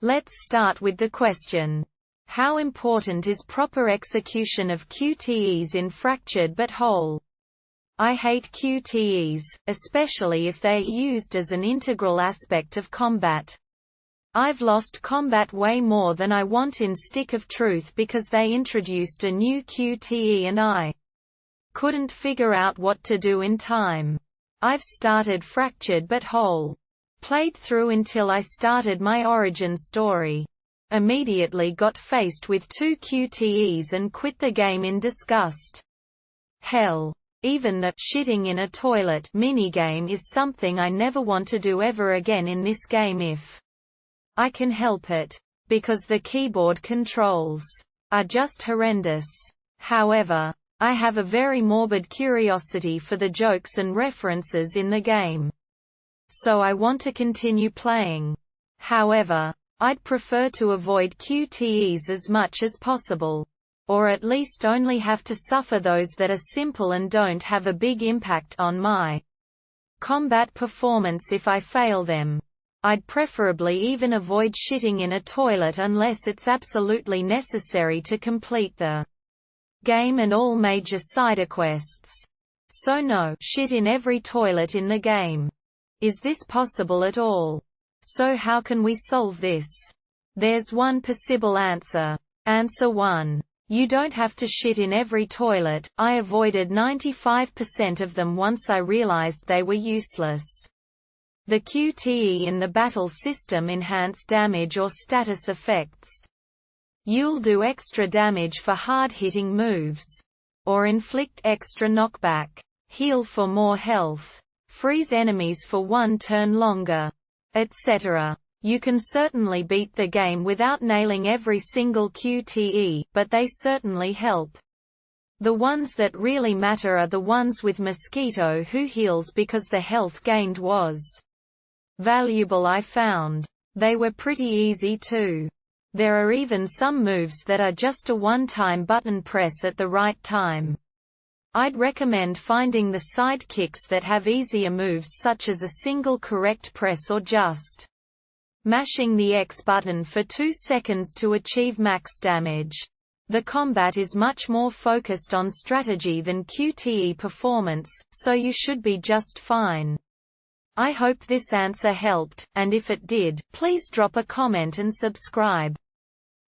Let's start with the question. How important is proper execution of QTEs in fractured but whole? I hate QTEs, especially if they're used as an integral aspect of combat. I've lost combat way more than I want in Stick of Truth because they introduced a new QTE and I couldn't figure out what to do in time. I've started Fractured but Whole. Played through until I started my origin story. Immediately got faced with 2 QTEs and quit the game in disgust. Hell. Even the shitting in a toilet minigame is something I never want to do ever again in this game if I can help it. Because the keyboard controls are just horrendous. However, I have a very morbid curiosity for the jokes and references in the game. So I want to continue playing. However, I'd prefer to avoid QTEs as much as possible. Or at least only have to suffer those that are simple and don't have a big impact on my combat performance if I fail them. I'd preferably even avoid shitting in a toilet unless it's absolutely necessary to complete the game and all major sidequests. So no shit in every toilet in the game. Is this possible at all? So how can we solve this? There's one possible answer. Answer 1. You don't have to shit in every toilet. I avoided 95% of them once I realized they were useless. The QTE in the battle system enhance damage or status effects. You'll do extra damage for hard-hitting moves. Or inflict extra knockback. Heal for more health. Freeze enemies for 1 turn longer. Etc. You can certainly beat the game without nailing every single QTE, but they certainly help. The ones that really matter are the ones with Mosquito who heals because the health gained was valuable. I found they were pretty easy too. There are even some moves that are just a one-time button press at the right time. I'd recommend finding the sidekicks that have easier moves such as a single correct press or just mashing the X button for 2 seconds to achieve max damage. The combat is much more focused on strategy than QTE performance, so you should be just fine. I hope this answer helped, and if it did, please drop a comment and subscribe.